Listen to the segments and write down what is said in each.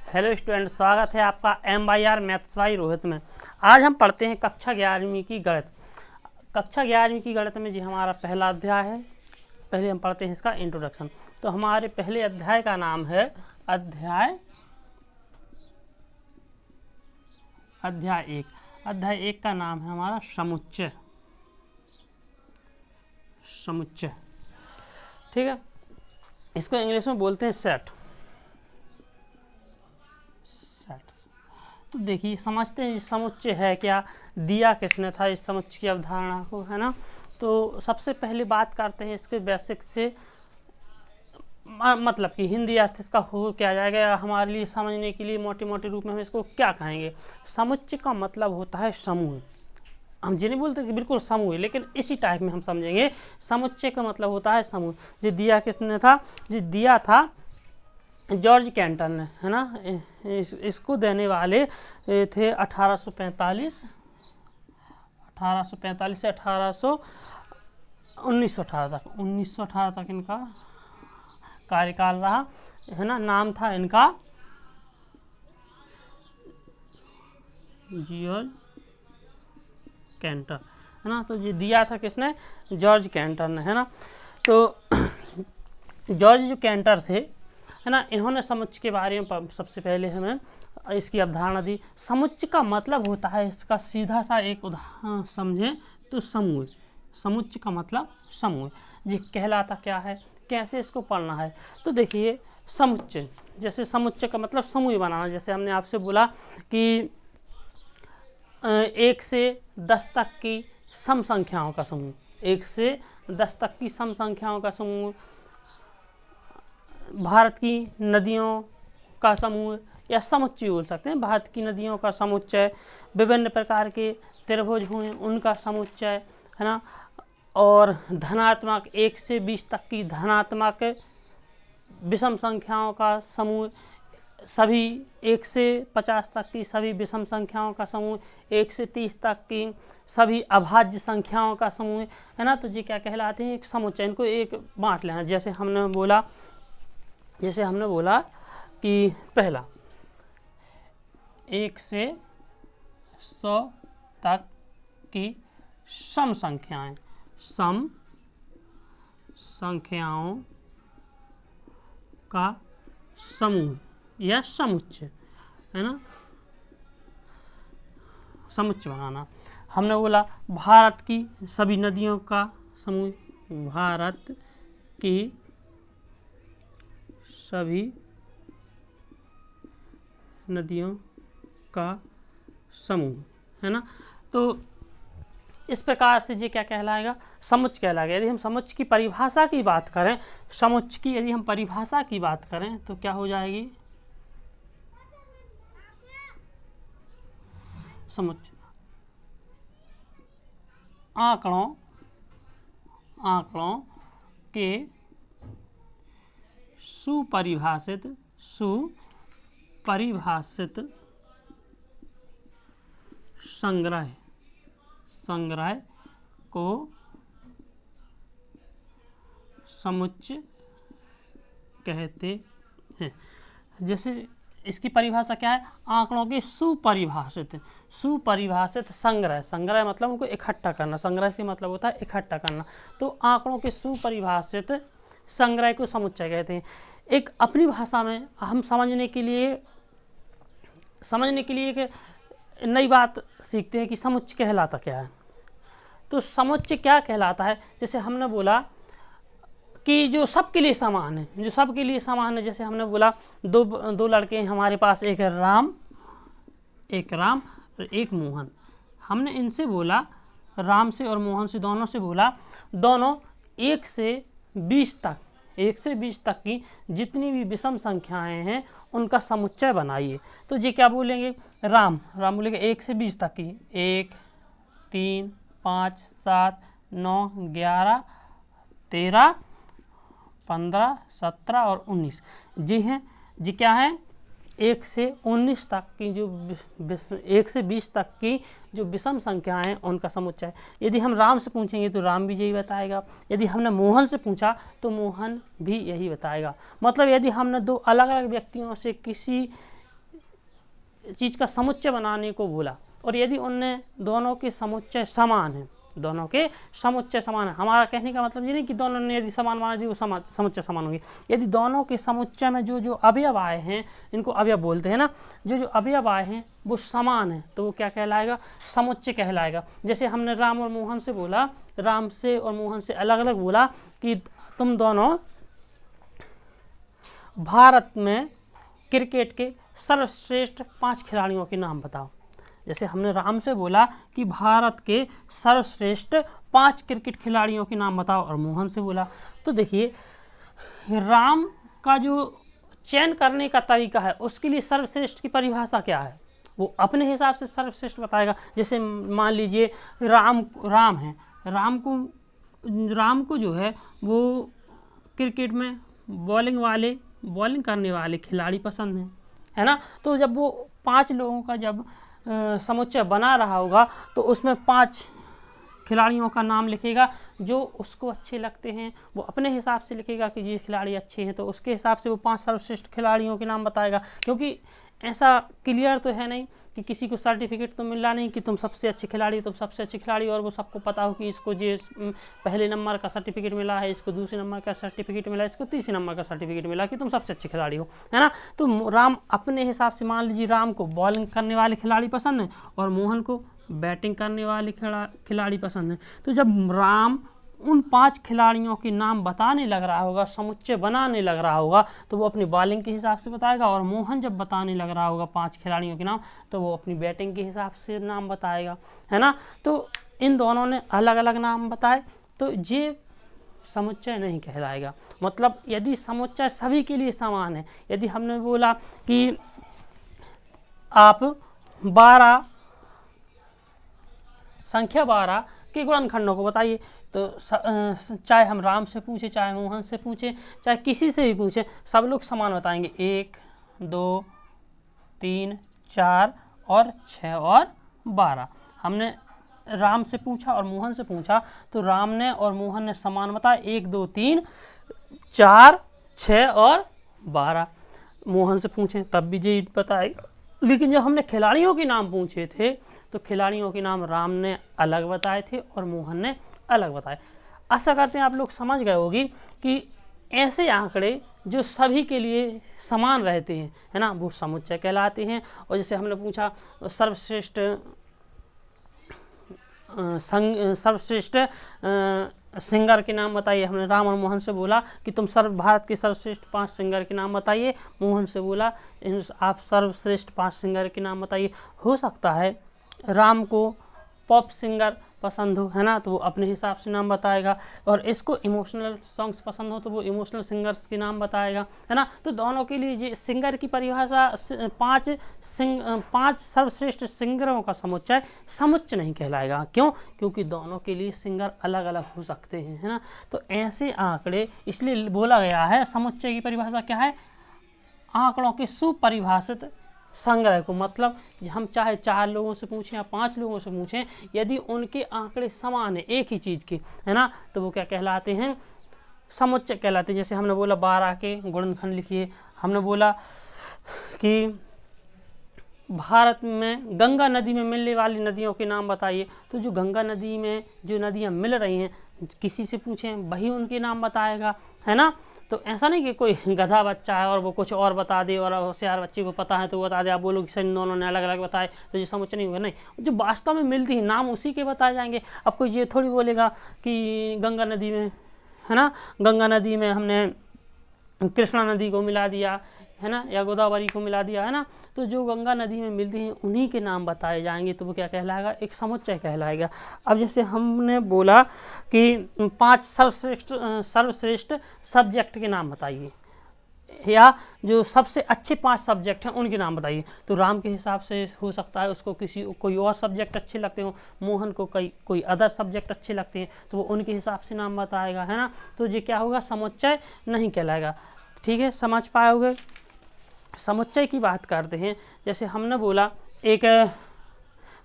Hello student, स्वागत है आपका MYR मैथ्स भाई रोहित में। आज हम पढ़ते हैं कक्षा 11वीं की गणित। कक्षा 11वीं की गणित में जी हमारा पहला अध्याय है। पहले हम पढ़ते हैं इसका इंट्रोडक्शन। तो हमारे पहले अध्याय का नाम है अध्याय 1। अध्याय 1 का नाम है हमारा समुच्चय। ठीक है, इसको इंग्लिश में बोलते हैं सेट। तो देखिए, समझते हैं समुच्चय है क्या, दिया किसने था इस समुच्चय की अवधारणा को, है ना। तो सबसे पहले बात करते हैं इसके बेसिक से, मतलब कि हिंदी अर्थ इसका हो क्या जाएगा हमारे लिए समझने के लिए मोटे मोटे रूप में हम इसको क्या कहेंगे। समुच्चय का मतलब होता है समूह। हम ये नहीं बोलते कि बिल्कुल समूह, लेकिन इसी टाइप में हम समझेंगे। समुच्चय का मतलब होता है समूह। जो दिया किसने था, जो दिया था जॉर्ज कैंटन ने, है ना। इसको देने वाले थे 1845 से 1918 तक इनका कार्यकाल रहा, है ना। नाम था इनका जॉर्ज कैंटर, है ना। तो ये दिया था किसने, जॉर्ज कैंटर ने, है ना। तो जॉर्ज जो कैंटर थे, है ना, इन्होंने समुच्चय के बारे में सबसे पहले हमें इसकी अवधारणा दी। समुच्चय का मतलब होता है, इसका सीधा सा एक उदाहरण समझें तो समूह। समुच्चय का मतलब समूह। ये कहलाता क्या है, कैसे इसको पढ़ना है। तो देखिए, समुच्चय, जैसे समुच्चय का मतलब समूह बनाना। जैसे हमने आपसे बोला कि 1 से 10 तक की सम संख्याओं का समूह, 1 से 10 तक की सम संख्याओं का समूह, भारत की नदियों का समूह या समुच्चय बोल सकते हैं। भारत की नदियों का समुच्चय, विभिन्न प्रकार के त्रिभुज हुए उनका समुच्चय, है ना। और धनात्मक 1 से 20 तक की धनात्मक विषम संख्याओं का समूह, सभी 1 से 50 तक की सभी विषम संख्याओं का समूह, 1 से 30 तक की सभी अभाज्य संख्याओं का समूह, है ना। तो ये क्या कहलाते हैं, एक समुच्चय। इनको एक बांट लेना। जैसे हमने बोला कि पहला 1 से 100 तक की सम संख्याओं का समूह या समुच्चय, है ना। समुच्चय बनाना। हमने बोला भारत की सभी नदियों का समूह, भारत की सभी नदियों का समूह, है ना। तो इस प्रकार से ये क्या कहलाएगा, समुच्चय कहलाएगा। यदि हम समुच्चय की परिभाषा की बात करें, समुच्चय की यदि हम परिभाषा की बात करें तो क्या हो जाएगी, समुच्चय आंकड़ों के सुपरिभाषित संग्रह को समुच्चय कहते हैं। जैसे इसकी परिभाषा क्या है, आंकड़ों के सुपरिभाषित संग्रह मतलब उनको इकट्ठा करना। संग्रह से मतलब होता है इकट्ठा करना। तो आंकड़ों के सुपरिभाषित संग्रह को समुच्चय कहते हैं। एक अपनी भाषा में हम समझने के लिए एक नई बात सीखते हैं कि समुच्चय कहलाता क्या है। तो समुच्चय क्या कहलाता है, जैसे हमने बोला कि जो सबके लिए समान है, जैसे हमने बोला दो लड़के हैं हमारे पास, एक राम और एक मोहन। हमने इनसे बोला, राम से और मोहन से, दोनों से बोला, दोनों 1 से 20 तक की जितनी भी विषम संख्याएं हैं उनका समुच्चय बनाइए। तो जी क्या बोलेंगे, राम बोलेंगे 1 से 20 तक की, 1 3 5 7 9 11 13 15 17 और 19 जी हैं। जी क्या है, 1 से 19 तक की जो 1 से 20 तक की जो विषम संख्याएं हैं उनका समुच्चय। यदि हम राम से पूछेंगे तो राम भी यही बताएगा। यदि हमने मोहन से पूछा तो मोहन भी यही बताएगा। मतलब यदि हमने दो अलग अलग व्यक्तियों से किसी चीज़ का समुच्चय बनाने को बोला, और यदि उनने दोनों के समुच्चय समान है, दोनों के समुच्चय समान है, हमारा कहने का मतलब ये नहीं कि दोनों ने यदि समान माना दी वो समुच्चय समान होगी, यदि दोनों के समुच्चय में जो जो अवयव आए हैं, इनको अवयव बोलते हैं ना, जो जो अवयव आए हैं वो समान है तो वो क्या कहलाएगा, समुच्चय कहलाएगा। जैसे हमने राम और मोहन से बोला, राम से और मोहन से अलग अलग बोला कि तुम दोनों भारत में क्रिकेट के सर्वश्रेष्ठ 5 खिलाड़ियों के नाम बताओ। जैसे हमने राम से बोला कि भारत के सर्वश्रेष्ठ 5 क्रिकेट खिलाड़ियों के नाम बताओ, और मोहन से बोला, तो देखिए राम का जो चयन करने का तरीका है उसके लिए सर्वश्रेष्ठ की परिभाषा क्या है, वो अपने हिसाब से सर्वश्रेष्ठ बताएगा। जैसे मान लीजिए राम है, राम को जो है वो क्रिकेट में बॉलिंग करने वाले खिलाड़ी पसंद हैं, है ना। तो जब वो 5 लोगों का जब समुच्चय बना रहा होगा तो उसमें 5 खिलाड़ियों का नाम लिखेगा जो उसको अच्छे लगते हैं, वो अपने हिसाब से लिखेगा कि ये खिलाड़ी अच्छे हैं, तो उसके हिसाब से वो 5 सर्वश्रेष्ठ खिलाड़ियों के नाम बताएगा। क्योंकि ऐसा क्लियर तो है नहीं कि किसी को सर्टिफिकेट तो मिला नहीं कि तुम सबसे अच्छे खिलाड़ी, और वो सबको पता हो कि इसको ये पहले नंबर का सर्टिफिकेट मिला है, इसको दूसरे नंबर का सर्टिफिकेट मिला है, इसको तीसरे नंबर का सर्टिफिकेट मिला कि तुम सबसे अच्छे खिलाड़ी हो, है ना। तो राम अपने हिसाब से, मान लीजिए राम को बॉलिंग करने वाले खिलाड़ी पसंद हैं और मोहन को बैटिंग करने वाले खिलाड़ी पसंद हैं, तो जब राम उन 5 खिलाड़ियों के नाम बताने लग रहा होगा, समुच्चय बनाने लग रहा होगा, तो वो अपनी बॉलिंग के हिसाब से बताएगा, और मोहन जब बताने लग रहा होगा 5 खिलाड़ियों के नाम तो वो अपनी बैटिंग के हिसाब से नाम बताएगा, है ना। तो इन दोनों ने अलग अलग नाम बताए, तो ये समुच्चय नहीं कहलाएगा। मतलब यदि समुच्चय सभी के लिए समान है, यदि हमने बोला कि आप 12 संख्या 12 के गुणनखंडों को बताइए, तो चाहे हम राम से पूछे, चाहे मोहन से पूछे, चाहे किसी से भी पूछे, सब लोग समान बताएंगे, 1 2 3 4 और 6 और 12। हमने राम से पूछा और मोहन से पूछा तो राम ने और मोहन ने समान बताया, 1 2 3 4 6 और 12। मोहन से पूछे तब भी यही बताएगा। लेकिन जब हमने खिलाड़ियों के नाम पूछे थे तो खिलाड़ियों के नाम राम ने अलग बताए थे और मोहन ने अलग बताए। आशा करते हैं आप लोग समझ गए होगी कि ऐसे आंकड़े जो सभी के लिए समान रहते हैं, है ना, वो समुच्चय कहलाते हैं। और जैसे हमने पूछा सर्वश्रेष्ठ सिंगर के नाम बताइए, हमने राम और मोहन से बोला कि तुम भारत के सर्वश्रेष्ठ 5 सिंगर के नाम बताइए, मोहन से बोला आप सर्वश्रेष्ठ 5 सिंगर के नाम बताइए। हो सकता है राम को पॉप सिंगर पसंद हो, है ना, तो वो अपने हिसाब से नाम बताएगा, और इसको इमोशनल सॉन्ग्स पसंद हो तो वो इमोशनल सिंगर्स के नाम बताएगा, है ना। तो दोनों के लिए ये सिंगर की परिभाषा 5 सर्वश्रेष्ठ सिंगरों का समुच्चय नहीं कहलाएगा। क्यों? क्योंकि दोनों के लिए सिंगर अलग अलग हो सकते हैं, है ना। तो ऐसे आंकड़े इसलिए बोला गया है, समुच्चय की परिभाषा क्या है, आंकड़ों के सुपरिभाषित संग्रह को। मतलब हम चाहे 4 लोगों से पूछें या 5 लोगों से पूछें, यदि उनके आंकड़े समान है एक ही चीज़ के, है ना, तो वो क्या कहलाते हैं, समुच्चय कहलाते हैं। जैसे हमने बोला 12 के गुणनखंड लिखिए, हमने बोला कि भारत में गंगा नदी में मिलने वाली नदियों के नाम बताइए, तो जो गंगा नदी में जो नदियाँ मिल रही हैं किसी से पूछें वही उनके नाम बताएगा, है ना। तो ऐसा नहीं कि कोई गधा बच्चा है और वो कुछ और बता दे और होशियार बच्चे को पता है तो बता दे, आप बोलो कि सर दोनों ने अलग अलग बताए तो ये समुच्चय नहीं होगा। नहीं, जो वास्तव में मिलती है नाम उसी के बताए जाएंगे। अब कोई ये थोड़ी बोलेगा कि गंगा नदी में, है ना, गंगा नदी में हमने कृष्णा नदी को मिला दिया, है ना, या गोदावरी को मिला दिया, है ना। तो जो गंगा नदी में मिलती हैं उन्हीं के नाम बताए जाएंगे, तो वो क्या कहलाएगा, एक समुच्चय कहलाएगा। अब जैसे हमने बोला कि 5 सर्वश्रेष्ठ सब्जेक्ट के नाम बताइए, या जो सबसे अच्छे 5 सब्जेक्ट हैं उनके नाम बताइए, तो राम के हिसाब से हो सकता है उसको कोई और सब्जेक्ट अच्छे लगते हो, मोहन को कोई अदर सब्जेक्ट अच्छे लगते हैं तो वो उनके हिसाब से नाम बताएगा, है ना। तो ये क्या होगा, समुच्चय नहीं कहलाएगा। ठीक है, समझ पाओगे। समुच्चय की बात करते हैं। जैसे हमने बोला एक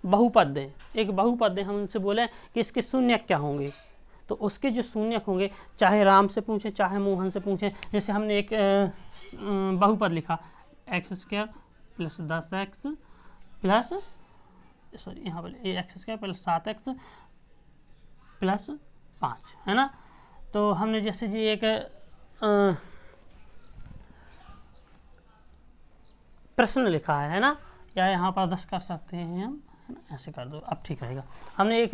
बहुपद है, हम उनसे बोले कि इसके शून्यक क्या होंगे, तो उसके जो शून्यक होंगे चाहे राम से पूछें चाहे मोहन से पूछें। जैसे हमने एक बहुपद लिखा x² + 10x प्लस सॉरी यहाँ पर x² प्लस 7x प्लस 5 है ना। तो हमने जैसे जी एक प्रश्न लिखा है ना, या यहाँ पर 10 कर सकते हैं हम, है ना, ऐसे कर दो अब ठीक रहेगा। हमने एक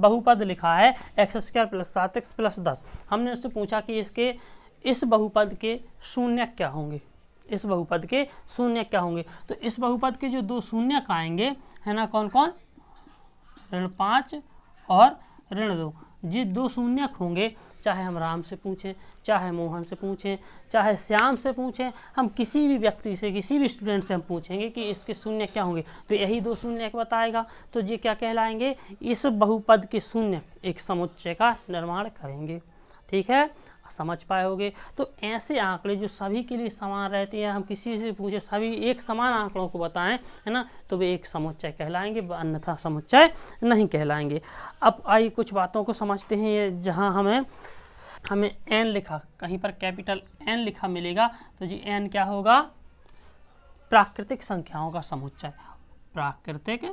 बहुपद लिखा है x² प्लस 7x प्लस 10। हमने उससे पूछा कि इसके इस बहुपद के शून्य क्या होंगे, इस बहुपद के शून्य क्या होंगे। तो इस बहुपद के जो दो शून्यक आएंगे है ना, कौन कौन, -5 और -2, ये दो शून्यक होंगे। चाहे हम राम से पूछें, चाहे मोहन से पूछें, चाहे श्याम से पूछें, हम किसी भी व्यक्ति से, किसी भी स्टूडेंट से हम पूछेंगे कि इसके शून्य क्या होंगे, तो यही दो शून्यक बताएगा। तो ये क्या कहलाएंगे, इस बहुपद के शून्य एक समुच्चय का निर्माण करेंगे। ठीक है, समझ पाए होगे। तो ऐसे आंकड़े जो सभी के लिए समान रहते हैं, हम किसी से पूछे सभी एक समान आंकड़ों को बताएं, है ना, तो वे एक समुच्चय कहलाएंगे, अन्यथा समुच्चय नहीं कहलाएंगे। अब आइए कुछ बातों को समझते हैं। जहां हमें n लिखा, कहीं पर कैपिटल N लिखा मिलेगा, तो जी n क्या होगा, प्राकृतिक संख्याओं का समुच्चय। प्राकृतिक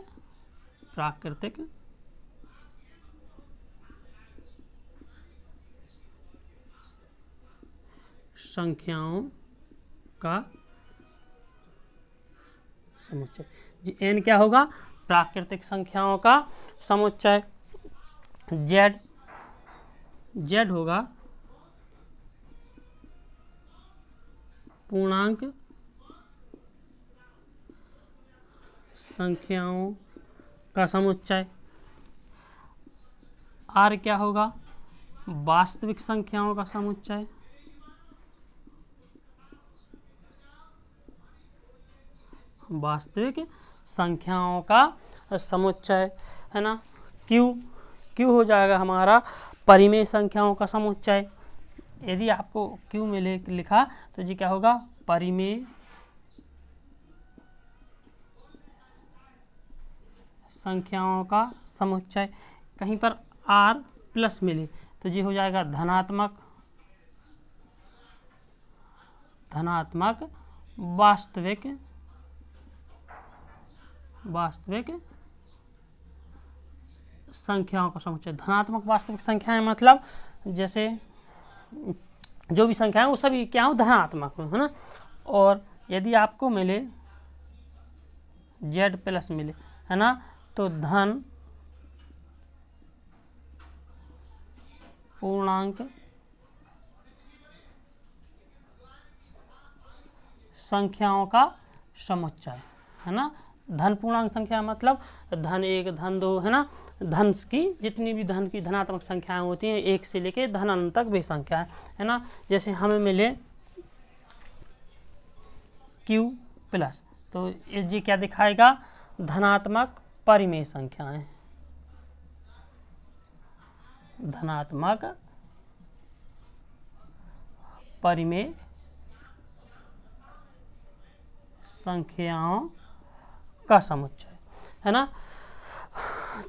संख्याओं का समुच्चय। जी n क्या होगा, प्राकृतिक संख्याओं का समुच्चय। z होगा पूर्णांक संख्याओं का समुच्चय। r क्या होगा, वास्तविक संख्याओं का समुच्चय। वास्तविक संख्याओं का समुच्चय, है ना। q हो जाएगा हमारा परिमेय संख्याओं का समुच्चय। यदि आपको q में लिखा तो जी क्या होगा, परिमेय संख्याओं का समुच्चय। कहीं पर r प्लस मिले तो जी हो जाएगा धनात्मक वास्तविक संख्याओं का समुच्चय। धनात्मक वास्तविक संख्याएं मतलब जैसे जो भी संख्याएं वो सभी क्या हो, धनात्मक हो, है ना। और यदि आपको मिले z प्लस मिले, है ना, तो धन पूर्णांक संख्याओं का समुच्चय, है ना। धन पूर्णांक संख्या मतलब धन 1, धन 2, है ना, धन की जितनी भी धन की धनात्मक संख्याएं होती हैं 1 से लेके धन अनंत तक वे संख्याएं, है ना। जैसे हमें मिले q प्लस, तो ये क्या दिखाएगा, धनात्मक परिमेय संख्याएं, धनात्मक परिमेय संख्याओं का समुच्चय, है ना।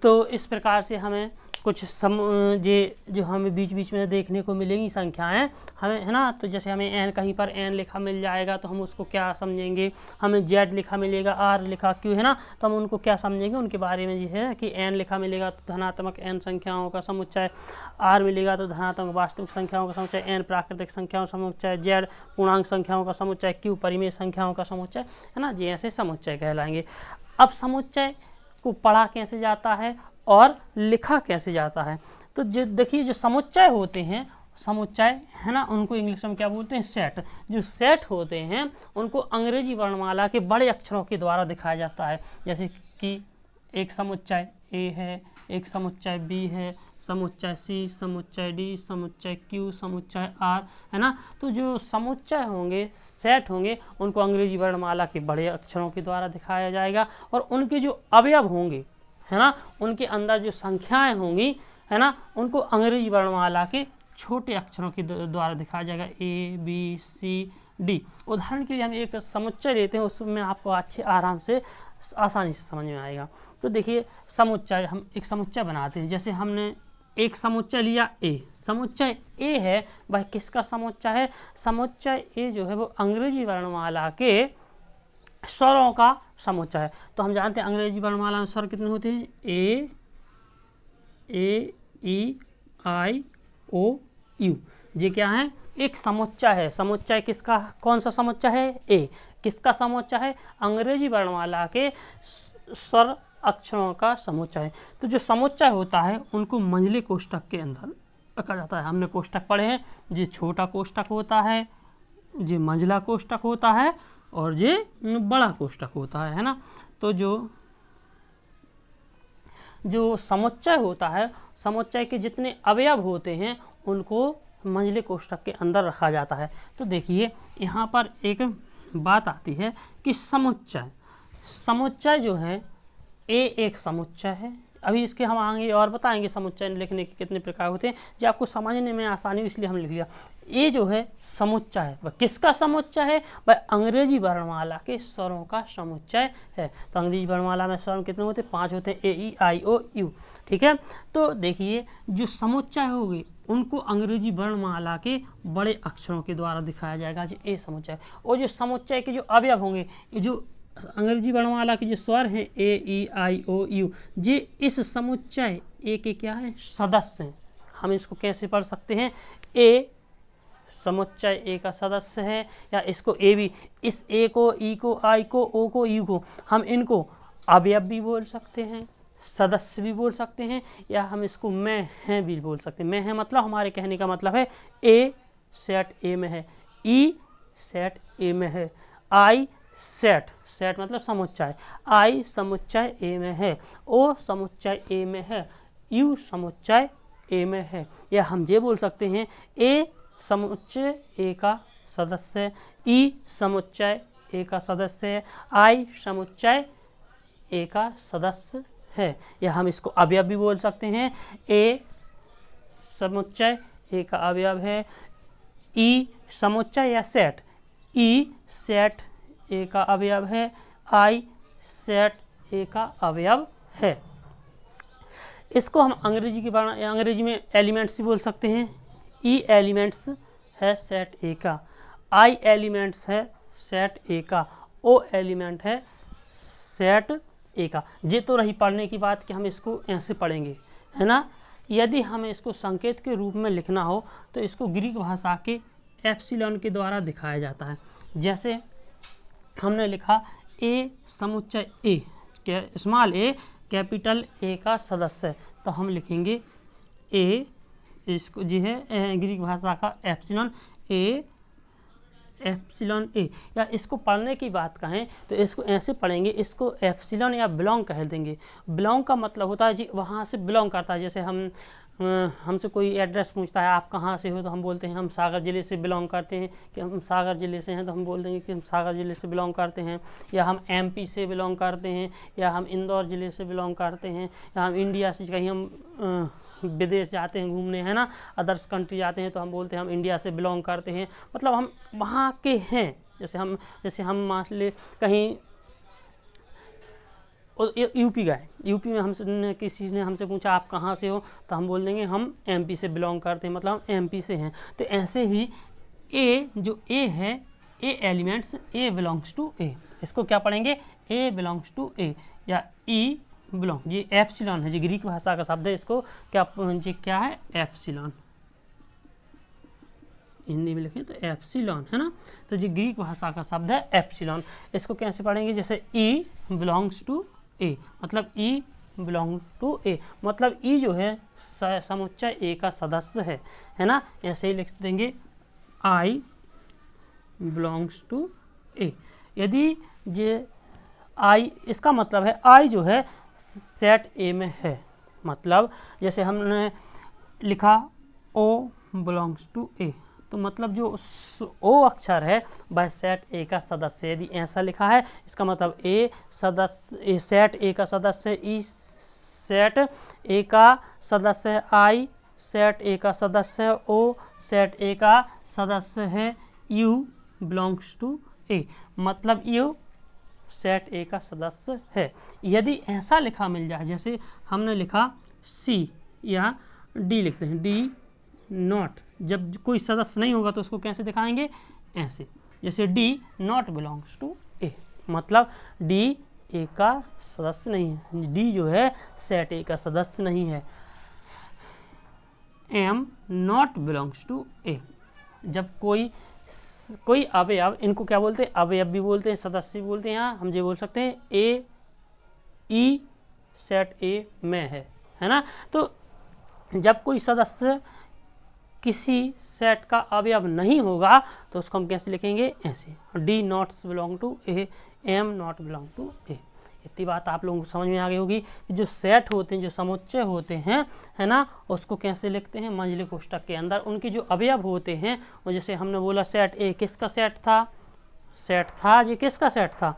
तो इस प्रकार से हमें कुछ जो हमें बीच बीच में देखने को मिलेंगी संख्याएं हमें, है ना। तो जैसे हमें n, कहीं पर n लिखा मिल जाएगा तो हम उसको क्या समझेंगे, हमें z लिखा मिलेगा, r लिखा q, है ना, तो हम उनको क्या समझेंगे, उनके बारे में ये है कि n लिखा मिलेगा तो धनात्मक n संख्याओं का समुच्चय, r मिलेगा तो धनात्मक वास्तविक संख्याओं का समुच्चय, n प्राकृतिक संख्याओं का समुच्चय, z पूर्णांक संख्याओं का समुच्चय, q परिमेय संख्याओं का समुच्चय, है ना। जी ऐसे समुच्चय कहलाएंगे। अब समुच्चय को पढ़ा कैसे जाता है और लिखा कैसे जाता है, तो देखिए जो समुच्चय होते हैं, समुच्चय, है ना, उनको इंग्लिश में क्या बोलते हैं, सेट। जो सेट होते हैं उनको अंग्रेजी वर्णमाला के बड़े अक्षरों के द्वारा दिखाया जाता है। जैसे कि एक समुच्चय A है, एक समुच्चय B है, समुच्चय C, समुच्चय D, समुच्चय Q, समुच्चय R, है ना। तो जो समुच्चय होंगे, सेट होंगे, उनको अंग्रेजी वर्णमाला के बड़े अक्षरों के द्वारा दिखाया जाएगा और उनके जो अवयव होंगे, है ना, उनके अंदर जो संख्याएं होंगी, है ना, उनको अंग्रेजी वर्णमाला के छोटे अक्षरों के द्वारा दिखाया जाएगा, A, B, C, D। उदाहरण के लिए हम एक समुच्चय लेते हैं, उसमें आपको अच्छे आराम से आसानी से समझ में आएगा। तो देखिए समुच्चय, हम एक समुच्चय बनाते हैं। जैसे हमने एक समुच्चय लिया A, समुच्चय A है, वह किसका समुच्चय है, समुच्चय A जो है वो अंग्रेजी वर्णमाला के स्वरों का समुच्चय है। तो हम जानते हैं अंग्रेजी वर्णमाला में स्वर कितने होते हैं, ए ई आई ओ यू। ये क्या है, एक समुच्चय है। समुच्चय किसका, कौन सा समुच्चय है, ए। किसका समुच्चय है, अंग्रेजी वर्णमाला के स्वर अक्षरों का समुच्चय। तो जो समुच्चय होता है उनको मंझले कोष्ठक के अंदर रखा जाता है। हमने कोष्ठक पढ़े हैं, ये छोटा कोष्ठक होता है, ये मंझला कोष्ठक होता है और ये बड़ा कोष्ठक होता है ना। तो जो समुच्चय होता है, समुच्चय के जितने अवयव होते हैं उनको मंझले कोष्ठक के अंदर रखा जाता है। तो देखिए यहाँ पर एक बात आती है कि समुच्चय जो है, ए एक समुच्चय है। अभी इसके हम आगे और बताएंगे समुच्चय लिखने के कितने प्रकार होते हैं, जो आपको समझने में आसानी हो इसलिए हम लिख लिया। ए जो है समुच्चय है, वह किसका समुच्चय है, वह अंग्रेजी वर्णमाला के स्वरों का समुच्चय है। तो अंग्रेजी वर्णमाला में स्वर कितने होते हैं, 5 होते हैं, ए ई आई ओ यू। ठीक है, तो देखिए जो समुच्चय होंगे उनको अंग्रेजी वर्णमाला के बड़े अक्षरों के द्वारा दिखाया जाएगा, जो ए समुच्चय। और जो समुच्चय के जो अवयव होंगे, जो अंग्रेजी वर्णमाला के जो स्वर हैं ए ई आई ओ यू, ये इस समुच्चय ए के क्या है, सदस्य हैं। हम इसको कैसे पढ़ सकते हैं, ए समुच्चय ए का सदस्य है, या इसको ए भी, इस ए को, ई को, आई को, ओ को, यू को हम इनको अवयव भी बोल सकते हैं, सदस्य भी बोल सकते हैं, या हम इसको मैं हैं भी बोल सकते हैं। मैं है मतलब हमारे कहने का मतलब है ए सेट ए में है, ई सेट ए में है, आई सेट मतलब समुच्चय, आई समुच्चय ए में है, ओ समुच्चय ए में है, यू समुच्चय ए में है। या हम ये बोल सकते हैं ए समुच्चय ए का सदस्य, ई समुच्चय ए का सदस्य है, आई समुच्चय ए का सदस्य है। या हम इसको अवयव भी बोल सकते हैं, ए समुच्चय ए का अवयव है, ई समुच्चय या सेट, ई सेट ए का अवयव है, आई सेट ए का अवयव है। इसको हम अंग्रेजी में एलिमेंट्स भी बोल सकते हैं। ई एलिमेंट्स है सेट ए का, आई एलिमेंट्स है सेट ए का, ओ एलिमेंट है सेट ए का। ये तो रही पढ़ने की बात कि हम इसको ऐसे पढ़ेंगे, है ना। यदि हमें इसको संकेत के रूप में लिखना हो तो इसको ग्रीक भाषा के एप्सिलॉन के द्वारा दिखाया जाता है। जैसे हमने लिखा ए समुच्चय ए, स्मॉल ए कैपिटल ए का सदस्य, तो हम लिखेंगे ए, इसको जी है ग्रीक भाषा का एप्सिलॉन, ए एप्सिलॉन ए। या इसको पढ़ने की बात कहें तो इसको ऐसे पढ़ेंगे, इसको एप्सिलॉन या बिलोंग कह देंगे। बिलोंग का मतलब होता है जी वहाँ से बिलोंग करता है। जैसे हमसे कोई एड्रेस पूछता है आप कहाँ से हो, तो हम बोलते हैं हम सागर ज़िले से बिलोंग करते हैं, कि हम सागर ज़िले से हैं तो हम बोल देंगे कि हम सागर ज़िले से बिलोंग करते हैं। या हम एमपी से बिलोंग करते हैं, या हम इंदौर ज़िले से बिलोंग करते हैं, या हम इंडिया से, कहीं हम विदेश जाते हैं घूमने, है ना, अदर्स कंट्री जाते हैं तो हम बोलते हैं हम इंडिया से बिलोंग करते हैं, मतलब हम वहाँ के हैं। जैसे हम मान ले कहीं यूपी गए, यूपी में हमसे किसी ने हमसे पूछा आप कहाँ से हो, तो हम बोल देंगे हम एमपी से बिलोंग करते हैं, मतलब हम एमपी से हैं। तो ऐसे ही ए जो ए है, A elements, A belongs to A, इसको क्या पढ़ेंगे, ए बिलोंग्स टू ए, या ई बिलोंग, ये एप्सिलॉन है, ये ग्रीक भाषा का शब्द है, इसको क्या है एप्सिलॉन, हिंदी में लिखें तो एप्सिलॉन, है ना। तो ये ग्रीक भाषा का शब्द है एप्सिलॉन। इसको कैसे पढ़ेंगे, जैसे ई बिलोंग्स टू ए, मतलब ई बिलोंग टू ए, मतलब ई जो है समुच्चय ए का सदस्य है ना। ऐसे ही लिख देंगे आई बिलोंग्स टू ए। यदि ये आई, इसका मतलब है आई जो है सेट ए में है, मतलब जैसे हमने लिखा ओ बिलोंग्स टू ए, तो मतलब जो ओ अक्षर है वह सेट ए का सदस्य है। यदि ऐसा लिखा है इसका मतलब ए सेट ए का सदस्य है, ई सेट ए का सदस्य है, आई सेट ए का सदस्य है, ओ सेट ए का सदस्य है, यू बिलोंग्स टू ए, मतलब यू सेट ए का सदस्य है। यदि ऐसा लिखा मिल जाए, जैसे हमने लिखा सी या डी लिखते हैं, डी नॉट, जब कोई सदस्य नहीं होगा तो उसको कैसे दिखाएंगे, ऐसे, जैसे डी नॉट बिलोंग्स टू ए, मतलब डी ए का सदस्य नहीं है। डी जो है सेट ए का सदस्य नहीं है। एम नॉट बिलोंग्स टू ए। जब कोई अवयव, इनको क्या बोलते हैं, अवयव भी बोलते हैं, सदस्य भी बोलते हैं। यहाँ हम ये बोल सकते हैं ए ई सेट ए में है ना। तो जब कोई सदस्य किसी सेट का अवयव नहीं होगा तो उसको हम कैसे लिखेंगे, ऐसे, D not belong to A, M not belong to A. इतनी बात आप लोगों को समझ में आ गई होगी कि जो सेट होते हैं, जो समुच्चय होते हैं, है ना, उसको कैसे लिखते हैं, मंझले कोष्ठक के अंदर उनके जो अवयव होते हैं। और जैसे हमने बोला सेट ए किसका सेट था, ये किसका सेट था,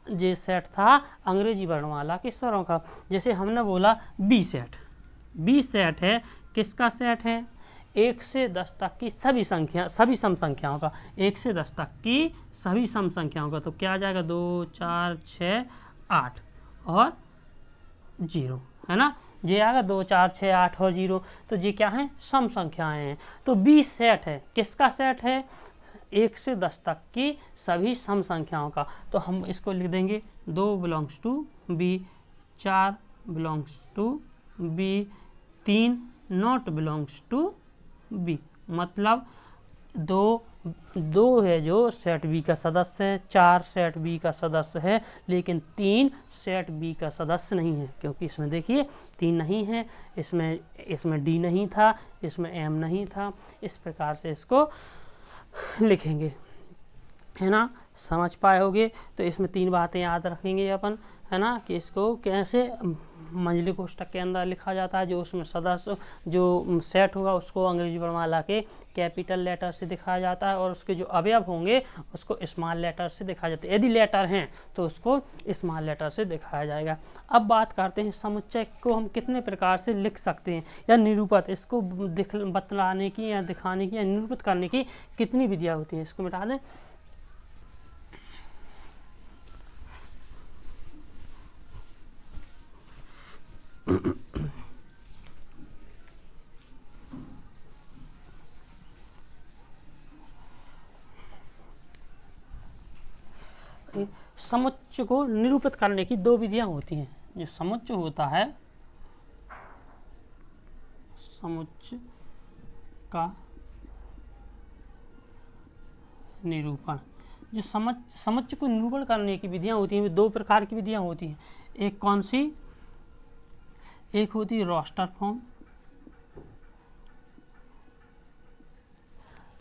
ये सेट था अंग्रेजी वर्णमाला के स्वरों का। जैसे हमने बोला बी सेट है, किसका सेट है, 1 से 10 तक की सभी सम संख्याओं का, 1 से 10 तक की सभी सम संख्याओं का। तो क्या आ जाएगा, 2 4 6 8 और 0, है ना। ये आएगा 2 4 6 8 और 0। तो ये क्या है, सम संख्याएं हैं। तो बी सेट है, किसका सेट है, 1 से 10 तक की सभी सम संख्याओं का। तो हम इसको लिख देंगे 2 belongs to B, 4 belongs to B, 3 not belongs to B. मतलब दो है जो सेट बी का सदस्य है, 4 सेट बी का सदस्य है, लेकिन 3 सेट बी का सदस्य नहीं है। क्योंकि इसमें देखिए 3 नहीं है, इसमें डी नहीं था, इसमें एम नहीं था। इस प्रकार से इसको लिखेंगे, है ना। समझ पाए होगे। तो इसमें 3 बातें याद रखेंगे अपन, है ना, कि इसको कैसे मंझले कोष्ठक के अंदर लिखा जाता है। जो उसमें सदस्य, जो सेट होगा उसको अंग्रेजी वर्णमाला के कैपिटल लेटर से दिखाया जाता है, और उसके जो अवयव होंगे उसको स्मॉल लेटर से दिखाया जाता है। यदि लेटर हैं तो उसको स्मॉल लेटर से दिखाया जाएगा। अब बात करते हैं समुच्चय को हम कितने प्रकार से लिख सकते हैं, या निरूपित, इसको बतलाने की या दिखाने की या निरूपित करने की कितनी विधियाँ होती हैं। इसको मिटा दें। समुच्चय को निरूपित करने की 2 विधियां होती हैं। जो समुच्चय होता है, समुच्चय का निरूपण, जो समुच्चय को निरूपण करने की विधियां होती हैं, 2 प्रकार की विधियां होती हैं। एक कौन सी, एक होती है रोस्टर फॉर्म,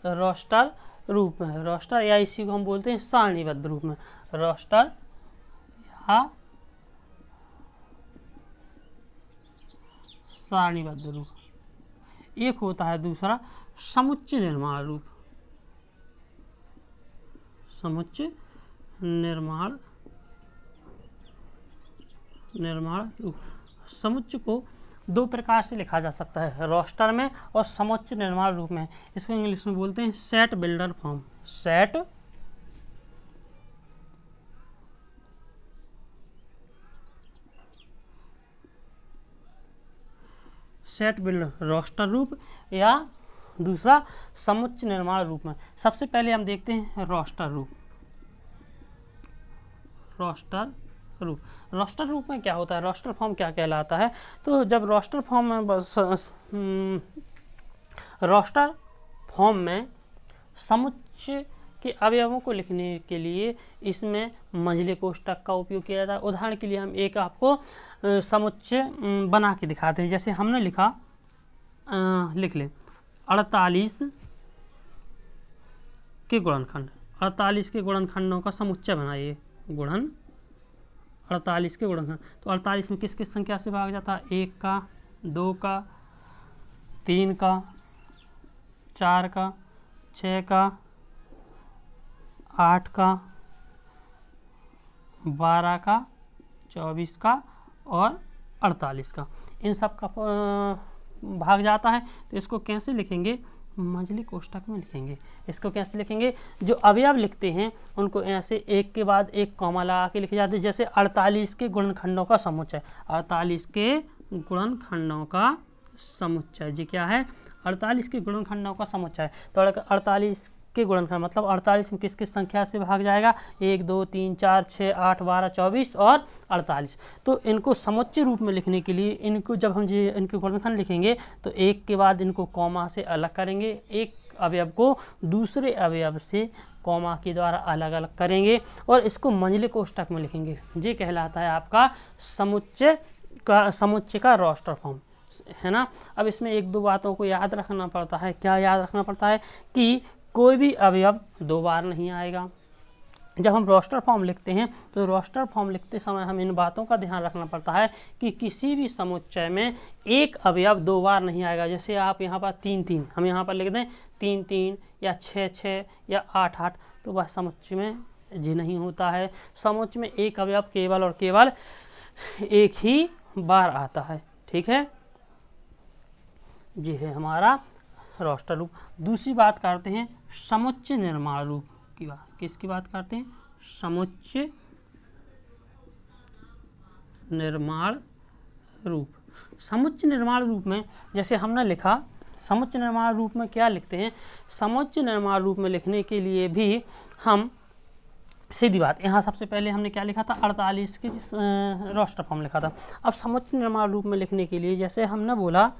रोस्टर रूप में, रोस्टर या इसी को हम बोलते हैं सारणीबद्ध रूप में, रोस्टर या सारणीबद्ध रूप। एक होता है दूसरा समुच्चय निर्माण रूप, समुच्चय निर्माण रूप। समुच्चय को 2 प्रकार से लिखा जा सकता है, रोस्टर में और समुच्चय निर्माण रूप में। इसको इंग्लिश में बोलते हैं set builder form, set builder roster रूप, या दूसरा समुच्चय निर्माण रूप में। सबसे पहले हम देखते हैं रोस्टर रूप। रोस्टर रूप में क्या होता है, रोस्टर फॉर्म क्या कहलाता है। तो जब रोस्टर फॉर्म में समुच्चय के अवयवों को लिखने के लिए इसमें मंझले कोष्ठक का उपयोग किया जाता है। उदाहरण के लिए हम एक आपको समुच्चय बना के दिखाते हैं। जैसे हमने लिखा, लिख लें 48 के गुणनखंड, 48 के गुणनखंडों का समुच्चय बनाइए, 48 के गुणनखंड। तो 48 में किस किस संख्या से भाग जाता है, 1 का, 2 का, 3 का, 4 का, 6 का, 8 का, 12 का, 24 का और 48 का, इन सब का भाग जाता है। तो इसको कैसे लिखेंगे, मंझले कोष्ठक में लिखेंगे। इसको कैसे लिखेंगे, जो अवयव लिखते हैं उनको ऐसे एक के बाद एक कॉमा लगा के लिखे जाते हैं। जैसे 48 के गुणनखंडों का समुच्चय, 48 के गुणनखंडों का समुच्चय, जी क्या है, 48 के गुणनखंडों का समुच्चय। तो 48 के गुणनखंड मतलब 48 में किस किस संख्या से भाग जाएगा, 1 2 3 4 6 8 12 24 और 48। तो इनको समुच्चय रूप में लिखने के लिए इनको जब हम इनके गुणनखंड लिखेंगे तो एक के बाद इनको कॉमा से अलग करेंगे, एक अवयव को दूसरे अवयव से कॉमा के द्वारा अलग अलग करेंगे और इसको मंझले कोष्ठक में लिखेंगे। ये कहलाता है आपका समुच्चय का रोस्टर फॉर्म, है ना। अब इसमें एक दो बातों को याद रखना पड़ता है। क्या याद रखना पड़ता है कि कोई भी अवयव दो बार नहीं आएगा। जब हम रोस्टर फॉर्म लिखते हैं तो रोस्टर फॉर्म लिखते समय हम इन बातों का ध्यान रखना पड़ता है कि किसी भी समुच्चय में एक अवयव दो बार नहीं आएगा। जैसे आप यहाँ पर 3 3 हम यहाँ पर लिख दें 3 3 या 6 6 या 8 8, तो वह समुच्चय में जी नहीं होता है। समुच्चय में एक अवयव केवल और केवल एक ही बार आता है, ठीक है। जी है हमारा रोस्टर रूप। दूसरी बात करते हैं समुच्चय निर्माण रूप की बात। किसकी बात करते हैं, समुच्चय निर्माण रूप। समुच्चय निर्माण रूप में जैसे हमने लिखा, समुच्चय निर्माण रूप में क्या लिखते हैं, समुच्चय निर्माण रूप में लिखने के लिए भी हम सीधी बात, यहाँ सबसे पहले हमने क्या लिखा था, 48 की रोस्टर फॉर्म लिखा था। अब समुच्चय निर्माण रूप में लिखने के लिए जैसे हमने बोला